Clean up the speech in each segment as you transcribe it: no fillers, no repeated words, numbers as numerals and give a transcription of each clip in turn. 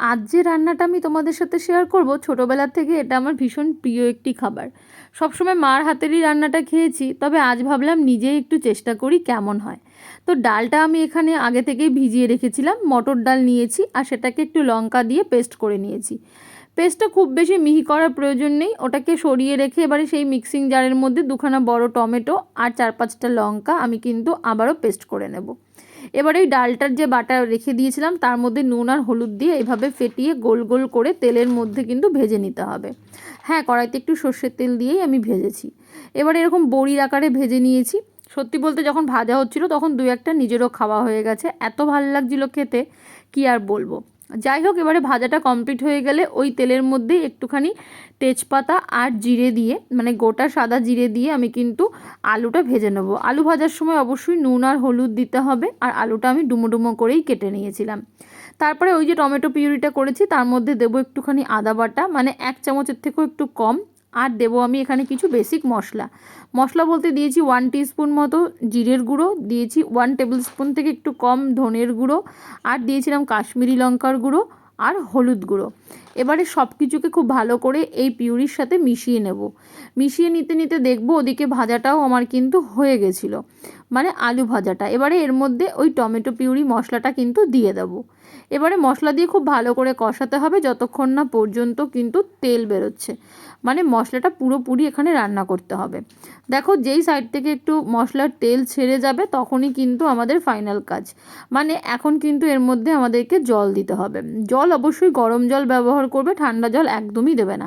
আজ যে রান্নাটা আমি তোমাদের সাথে শেয়ার করব, ছোটোবেলা থেকে এটা আমার ভীষণ প্রিয় একটি খাবার। সবসময় মার হাতেরই রান্নাটা খেয়েছি, তবে আজ ভাবলাম নিজেই একটু চেষ্টা করি কেমন হয়। তো ডালটা আমি এখানে আগে থেকেই ভিজিয়ে রেখেছিলাম, মটর ডাল নিয়েছি আর সেটাকে একটু লঙ্কা দিয়ে পেস্ট করে নিয়েছি। পেস্টটা খুব বেশি মিহি করার প্রয়োজন নেই, ওটাকে সরিয়ে রেখে এবারে সেই মিক্সিং জারের মধ্যে দুখানা বড় টমেটো আর 4-5টা লঙ্কা আমি কিন্তু আবারও পেস্ট করে নেব। এবার এই ডালটার যে বাটা রেখে দিয়েছিলাম তার মধ্যে নুন আর হলুদ দিয়ে এভাবে ফেটিয়ে গোল গোল করে তেলের মধ্যে কিন্তু ভেজে নিতে হবে। হ্যাঁ, কড়াইতে একটু সর্ষের তেল দিয়েই আমি ভেজেছি। এবার এরকম বড়ির আকারে ভেজে নিয়েছি। সত্যি বলতে যখন ভাজা হচ্ছিল তখন 2-1টা নিজেরও খাওয়া হয়ে গেছে, এত ভালো লাগছিল খেতে, কি আর বলবো। যাই হোক, এবারে ভাজাটা কমপ্লিট হয়ে গেলে ওই তেলের মধ্যে একটুখানি তেজপাতা আর জিরে দিয়ে, মানে গোটা সাদা জিরে দিয়ে আমি কিন্তু আলুটা ভেজে নেবো। আলু ভাজার সময় অবশ্যই নুন আর হলুদ দিতে হবে, আর আলুটা আমি ডুমো ডুমো করেই কেটে নিয়েছিলাম। তারপরে ওই যে টমেটো পিউরিটা করেছি তার মধ্যে দেবো একটুখানি আদা বাটা, মানে 1 চামচের থেকেও একটু কম। আর দেবো আমি এখানে কিছু বেসিক মশলা। মশলা বলতে দিয়েছি 1 টিস্পুন মতো জিরের গুঁড়ো, দিয়েছি 1 টেবিল স্পুন থেকে একটু কম ধনের গুঁড়ো, আর দিয়েছিলাম কাশ্মীরি লঙ্কার গুঁড়ো আর হলুদ গুঁড়ো। এবারে সব কিছুকে খুব ভালো করে এই পিউরির সাথে মিশিয়ে নেব। মিশিয়ে নিতে নিতে দেখবো ওদিকে ভাজাটাও আমার কিন্তু হয়ে গেছিলো, মানে আলু ভাজাটা। এবারে এর মধ্যে ওই টমেটো পিউরি মশলাটা কিন্তু দিয়ে দেবো। এবারে মশলা দিয়ে খুব ভালো করে কষাতে হবে যতক্ষণ না পর্যন্ত কিন্তু তেল বেরোচ্ছে, মানে মশলাটা পুরোপুরি এখানে রান্না করতে হবে। দেখো, যেই সাইড থেকে একটু মশলার তেল ছেড়ে যাবে তখনই কিন্তু আমাদের ফাইনাল কাজ, মানে এখন কিন্তু এর মধ্যে আমাদেরকে জল দিতে হবে। জল অবশ্যই গরম জল ব্যবহার করবে, ঠান্ডা জল একদমই দেবে না।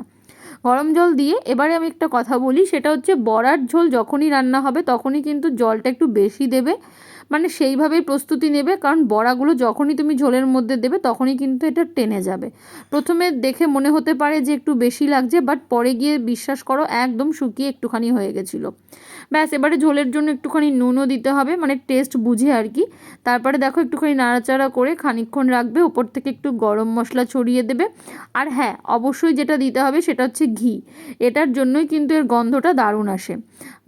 গরম জল দিয়ে এবারে আমি একটা কথা বলি, সেটা হচ্ছে বড়ার ঝোল যখনই রান্না হবে তখনই কিন্তু জলটা একটু বেশি দেবে, মানে সেইভাবেই প্রস্তুতি নেবে, কারণ বড়াগুলো যখনই তুমি ঝোলের মধ্যে দেবে তখনই কিন্তু এটা টেনে যাবে। প্রথমে দেখে মনে হতে পারে যে একটু বেশি লাগছে, বাট পরে গিয়ে বিশ্বাস করো একদম শুকিয়ে একটুখানি হয়ে গেছিলো। ব্যাস, এবারে ঝোলের জন্য একটুখানি নুনও দিতে হবে, মানে টেস্ট বুঝে আর কি। তারপরে দেখো একটুখানি নাড়াচাড়া করে খানিকক্ষণ রাখবে, উপর থেকে একটু গরম মশলা ছড়িয়ে দেবে। আর হ্যাঁ, অবশ্যই যেটা দিতে হবে সেটা হচ্ছে ঘি, এটার জন্যই কিন্তু এর গন্ধটা দারুণ আসে।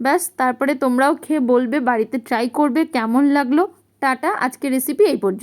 ব্যাস, তারপরে তোমরাও খেয়ে বলবে, বাড়িতে ট্রাই করবে কেমন লাগলো। টাটা, আজকের রেসিপি এই পর্যন্ত।